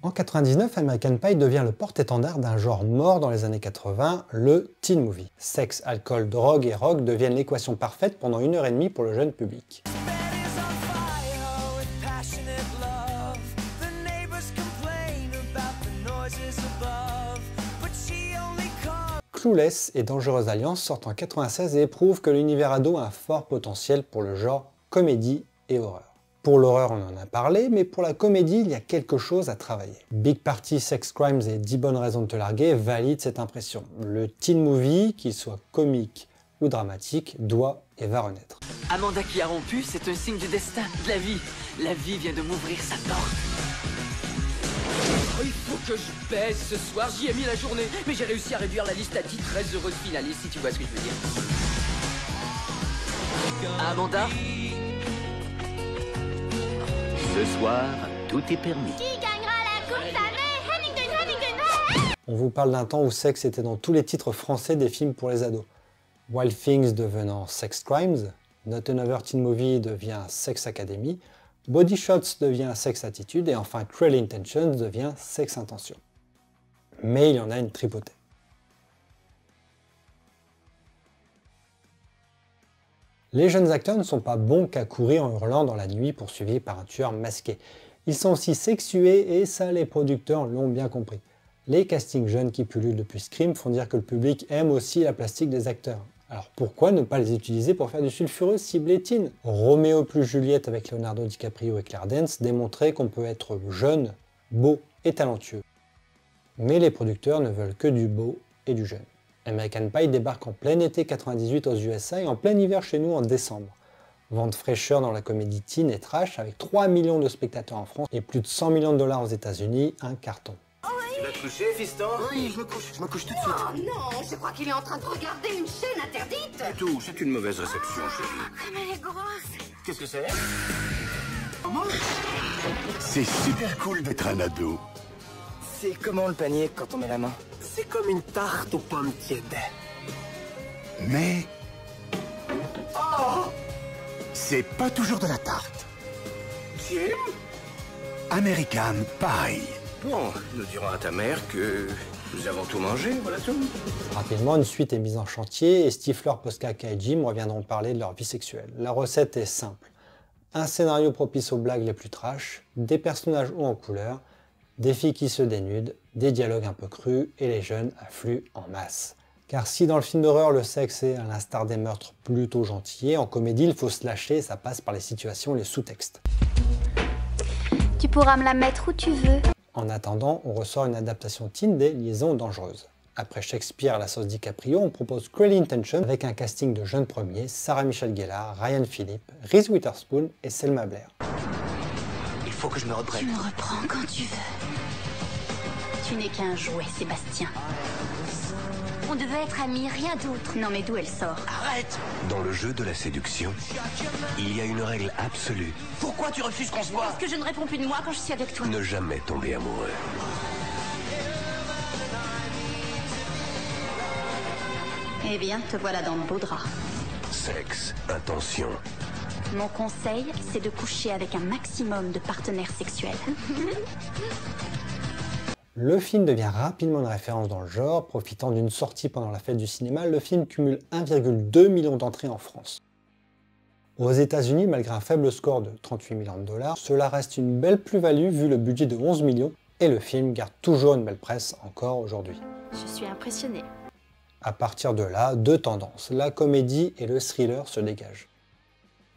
En 99, American Pie devient le porte-étendard d'un genre mort dans les années 80, le teen movie. Sexe, alcool, drogue et rock deviennent l'équation parfaite pendant 1h30 pour le jeune public. Clueless et Dangereuse Alliance sortent en 96 et prouvent que l'univers ado a un fort potentiel pour le genre comédie et horreur. Pour l'horreur, on en a parlé, mais pour la comédie, il y a quelque chose à travailler. Big Party, Sex Crimes et 10 bonnes raisons de te larguer valident cette impression. Le teen movie, qu'il soit comique ou dramatique, doit et va renaître. Amanda qui a rompu, c'est un signe du destin, de la vie. La vie vient de m'ouvrir sa porte. Oh, il faut que je baisse ce soir, j'y ai mis la journée, mais j'ai réussi à réduire la liste à 10 très heureuses finalistes, si tu vois ce que je veux dire. Amanda? Ce soir, tout est permis. Qui gagnera la coupe d'année? Hamilton! On vous parle d'un temps où sexe était dans tous les titres français des films pour les ados. Wild Things devenant Sex Crimes, Not Another Teen Movie devient Sex Academy, Body Shots devient Sex Attitude et enfin Cruel Intentions devient Sex Intention. Mais il y en a une tripotée. Les jeunes acteurs ne sont pas bons qu'à courir en hurlant dans la nuit poursuivis par un tueur masqué. Ils sont aussi sexués et ça les producteurs l'ont bien compris. Les castings jeunes qui pullulent depuis Scream font dire que le public aime aussi la plastique des acteurs. Alors pourquoi ne pas les utiliser pour faire du sulfureux ciblé teen? Roméo plus Juliette avec Leonardo DiCaprio et Claire Danes démontrait qu'on peut être jeune, beau et talentueux. Mais les producteurs ne veulent que du beau et du jeune. American Pie débarque en plein été 98 aux USA et en plein hiver chez nous en décembre. Vente fraîcheur dans la comédie teen et trash avec 3 millions de spectateurs en France et plus de 100 millions de dollars aux États-Unis, un carton. Tu vas te coucher, fiston? Oui, je me couche tout de suite. Oh non, je crois qu'il est en train de regarder une chaîne interdite. Du tout, c'est une mauvaise réception, chérie. Comme elle est grosse. Qu'est-ce que c'est? C'est super cool d'être un ado. C'est comment le panier quand on met la main? C'est comme une tarte aux pommes tièdes. Mais... c'est pas toujours de la tarte. Tim? American Pie. Bon, nous dirons à ta mère que nous avons tout mangé, voilà tout. Rapidement, une suite est mise en chantier et Stifler, Postkaka et Jim reviendront parler de leur vie sexuelle. La recette est simple. Un scénario propice aux blagues les plus trash, des personnages hauts en couleur, des filles qui se dénudent, des dialogues un peu crus et les jeunes affluent en masse. Car si dans le film d'horreur le sexe est, à l'instar des meurtres, plutôt gentil, en comédie il faut se lâcher et ça passe par les situations et les sous-textes. Tu pourras me la mettre où tu veux. En attendant, on ressort une adaptation teen des Liaisons dangereuses. Après Shakespeare à la sauce DiCaprio, on propose Cruel Intentions avec un casting de jeunes premiers, Sarah Michelle Gellar, Ryan Phillippe, Reese Witherspoon et Selma Blair. Il faut que je me reprenne. Tu me reprends quand tu veux. Tu n'es qu'un jouet, Sébastien. On devait être amis, rien d'autre. Non mais d'où elle sort? Arrête! Dans le jeu de la séduction, il y a une règle absolue. Pourquoi tu refuses qu'on se voit? Parce que je ne réponds plus de moi quand je suis avec toi. Ne jamais tomber amoureux. Eh bien, te voilà dans le beau drap. Sexe, intention. Mon conseil, c'est de coucher avec un maximum de partenaires sexuels. Le film devient rapidement une référence dans le genre, profitant d'une sortie pendant la fête du cinéma, le film cumule 1,2 million d'entrées en France. Aux États-Unis, malgré un faible score de 38 millions de dollars, cela reste une belle plus-value vu le budget de 11 millions et le film garde toujours une belle presse encore aujourd'hui. Je suis impressionnée. À partir de là, deux tendances, la comédie et le thriller se dégagent.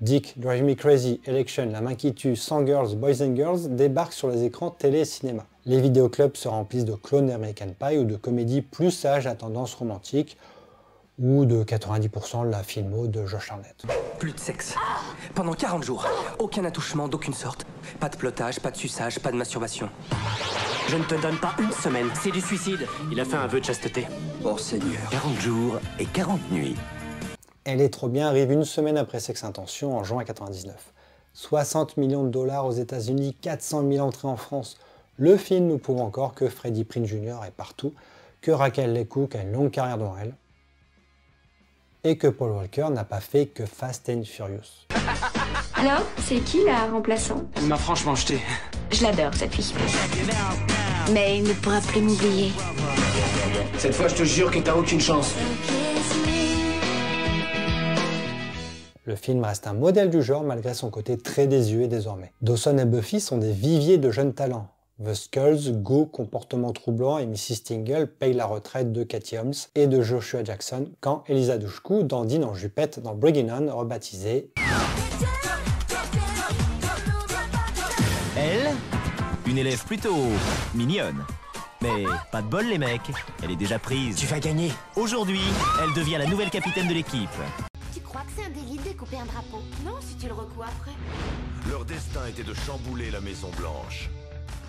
Dick, Drive Me Crazy, Election, La Main qui tue, 100 Girls, Boys and Girls débarquent sur les écrans télé et cinéma. Les vidéoclubs se remplissent de clones d'American Pie ou de comédies plus sages à tendance romantique ou de 90% de la filmo de Josh Hartnett. Plus de sexe. Pendant 40 jours. Aucun attouchement d'aucune sorte. Pas de flottage, pas de suçage, pas de masturbation. Je ne te donne pas une semaine. C'est du suicide. Il a fait un vœu de chasteté. Oh Seigneur. 40 jours et 40 nuits. Elle est trop bien arrive une semaine après Sex Intention en juin 99. 60 millions de dollars aux États-Unis, 400 000 entrées en France. Le film nous prouve encore que Freddie Prinze Jr. est partout, que Raquel Leigh Cook a une longue carrière devant elle, et que Paul Walker n'a pas fait que Fast and Furious. Alors, c'est qui la remplaçante? Il m'a franchement jeté. Je l'adore, cette fille. Mais il ne pourra plus m'oublier. Cette fois, je te jure que t'as aucune chance. Le film reste un modèle du genre malgré son côté très désuet désormais. Dawson et Buffy sont des viviers de jeunes talents. The Skulls, Go, comportement troublant et Mrs. Tingle payent la retraite de Katie Holmes et de Joshua Jackson quand Eliza Dushku dandine en jupette dans Bring It On, rebaptisé Elle, une élève plutôt mignonne. Mais pas de bol les mecs, elle est déjà prise. Tu vas gagner. Aujourd'hui, elle devient la nouvelle capitaine de l'équipe. Tu crois que c'est un délit de découper un drapeau? Non, si tu le recouds après. Leur destin était de chambouler la Maison Blanche.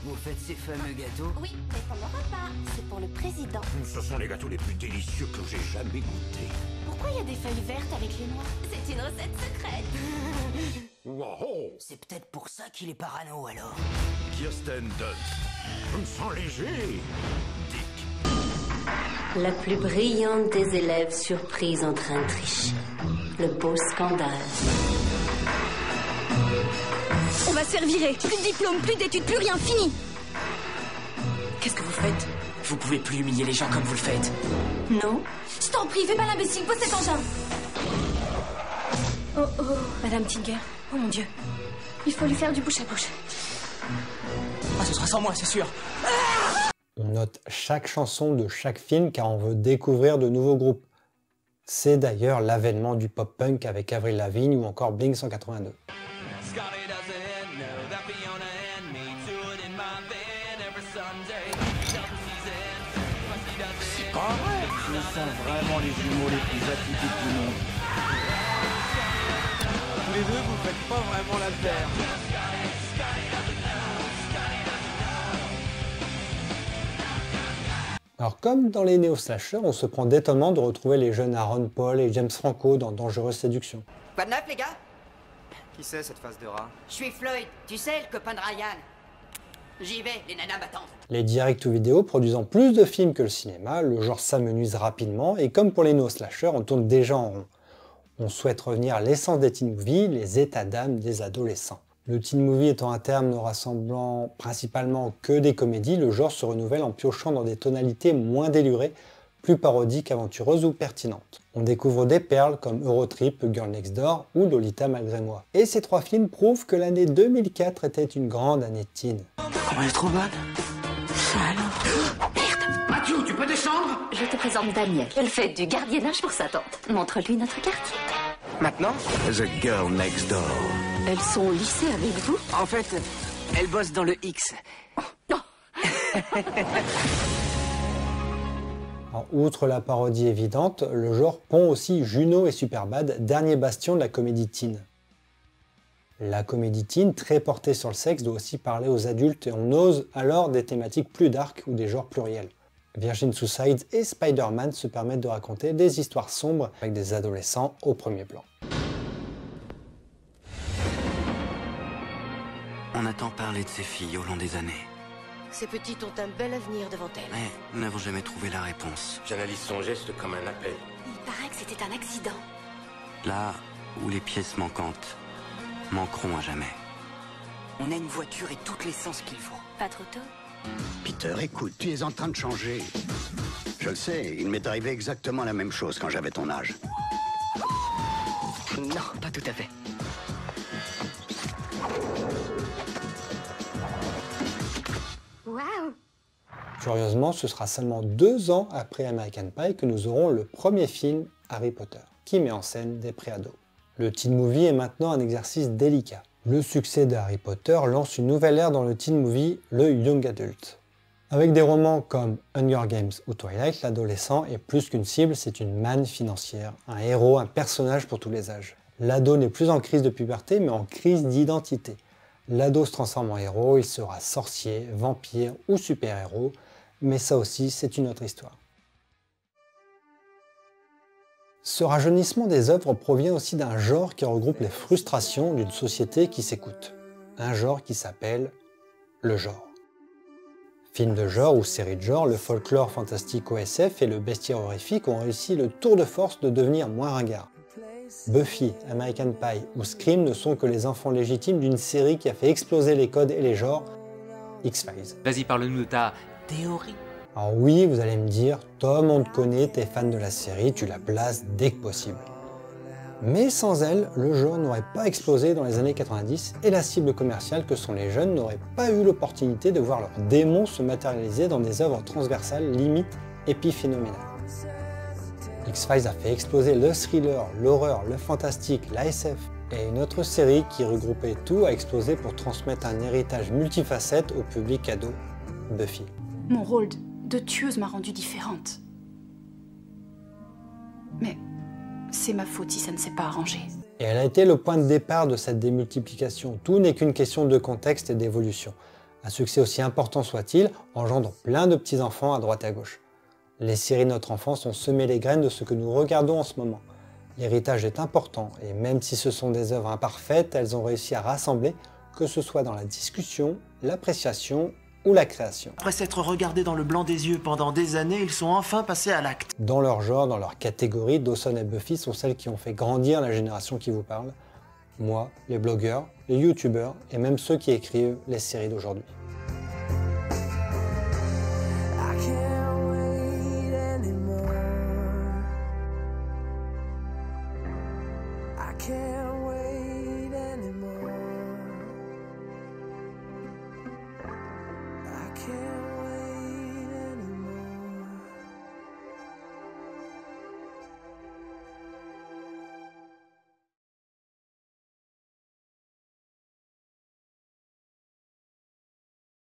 Vous faites ces fameux gâteaux? Oui, mais pour le repas, c'est pour le président. Ce sont les gâteaux les plus délicieux que j'ai jamais goûtés. Pourquoi il y a des feuilles vertes avec les noix? C'est une recette secrète. Wow. C'est peut-être pour ça qu'il est parano alors. Kirsten Dunst. Je me sens léger. Dick. La plus brillante des élèves surprise en train de tricher. Le beau scandale. On va se faire virer. Plus de diplôme, plus d'études, plus rien, fini. Qu'est-ce que vous faites? Vous pouvez plus humilier les gens comme vous le faites. Non? Je t'en prie, fais pas l'imbécile, pose cet engin. Oh oh, Madame Tinger. Oh mon Dieu. Il faut lui faire du bouche à bouche. Ah, ce sera sans moi, c'est sûr. On note chaque chanson de chaque film car on veut découvrir de nouveaux groupes. C'est d'ailleurs l'avènement du pop-punk avec Avril Lavigne ou encore Blink 182. C'est pas vrai. Ce sont vraiment les jumeaux les plus atypiques du monde. Tous les deux, vous faites pas vraiment la paire. Alors comme dans les néo-slashers, on se prend d'étonnement de retrouver les jeunes Aaron Paul et James Franco dans Dangereuse Séduction. Pas de neuf, les gars? Qui c'est cette face de rat? Je suis Floyd, tu sais, le copain de Ryan. J'y vais, les nanas m'attendent. Les direct-to-vidéo produisant plus de films que le cinéma, le genre s'amenuise rapidement et comme pour les néo-slashers, on tourne déjà en rond. On souhaite revenir à l'essence des teen movies, les états d'âme des adolescents. Le teen movie étant un terme ne rassemblant principalement que des comédies, le genre se renouvelle en piochant dans des tonalités moins délurées, plus parodiques, aventureuses ou pertinentes. On découvre des perles comme Eurotrip, Girl Next Door ou Lolita malgré moi. Et ces trois films prouvent que l'année 2004 était une grande année de teen. Comment elle est trop bonne? Ça alors. Merde! Mathieu, tu peux descendre? Je te présente Daniel. Elle fait du gardiennage pour sa tante. Montre-lui notre quartier. Maintenant? The Girl Next Door. Elles sont au lycée avec vous? En fait, elle bosse dans le X. Alors, outre la parodie évidente, le genre pond aussi Juno et Superbad, dernier bastion de la comédie teen. La comédie teen, très portée sur le sexe, doit aussi parler aux adultes et on ose alors des thématiques plus dark ou des genres pluriels. Virgin Suicides et Spider-Man se permettent de raconter des histoires sombres avec des adolescents au premier plan. On a tant parlé de ces filles au long des années. Ces petites ont un bel avenir devant elles. Mais nous n'avons jamais trouvé la réponse. J'analyse son geste comme un appel. Il paraît que c'était un accident. Là où les pièces manquantes manqueront à jamais. On a une voiture et toute l'essence qu'il faut. Pas trop tôt? Peter, écoute, tu es en train de changer. Je le sais, il m'est arrivé exactement la même chose quand j'avais ton âge. Non, pas tout à fait. Waouh! Curieusement, ce sera seulement 2 ans après American Pie que nous aurons le premier film Harry Potter, qui met en scène des préados. Le teen movie est maintenant un exercice délicat. Le succès de Harry Potter lance une nouvelle ère dans le teen movie, le young adult. Avec des romans comme Hunger Games ou Twilight, l'adolescent est plus qu'une cible, c'est une manne financière, un héros, un personnage pour tous les âges. L'ado n'est plus en crise de puberté, mais en crise d'identité. L'ado se transforme en héros, il sera sorcier, vampire ou super-héros, mais ça aussi, c'est une autre histoire. Ce rajeunissement des œuvres provient aussi d'un genre qui regroupe les frustrations d'une société qui s'écoute. Un genre qui s'appelle le genre. Film de genre ou série de genre, le folklore fantastique OSF et le bestiaire horrifique ont réussi le tour de force de devenir moins ringards. Buffy, American Pie ou Scream ne sont que les enfants légitimes d'une série qui a fait exploser les codes et les genres X-Files. Vas-y, parle-nous de ta théorie. Alors oui, vous allez me dire, Tom, on te connaît, t'es fan de la série, tu la places dès que possible. Mais sans elle, le genre n'aurait pas explosé dans les années 90 et la cible commerciale que sont les jeunes n'aurait pas eu l'opportunité de voir leurs démons se matérialiser dans des œuvres transversales limite épiphénoménales. X-Files a fait exploser le thriller, l'horreur, le fantastique, la SF et une autre série qui regroupait tout a explosé pour transmettre un héritage multifacette au public ado, Buffy. Mon rôle de tueuse m'a rendue différente. Mais c'est ma faute si ça ne s'est pas arrangé. Et elle a été le point de départ de cette démultiplication. Tout n'est qu'une question de contexte et d'évolution. Un succès aussi important soit-il engendre plein de petits-enfants à droite et à gauche. Les séries de notre enfance ont semé les graines de ce que nous regardons en ce moment. L'héritage est important et même si ce sont des œuvres imparfaites, elles ont réussi à rassembler, que ce soit dans la discussion, l'appréciation ou la création. Après s'être regardés dans le blanc des yeux pendant des années, ils sont enfin passés à l'acte. Dans leur genre, dans leur catégorie, Dawson et Buffy sont celles qui ont fait grandir la génération qui vous parle. Moi, les blogueurs, les youtubeurs et même ceux qui écrivent les séries d'aujourd'hui. I can't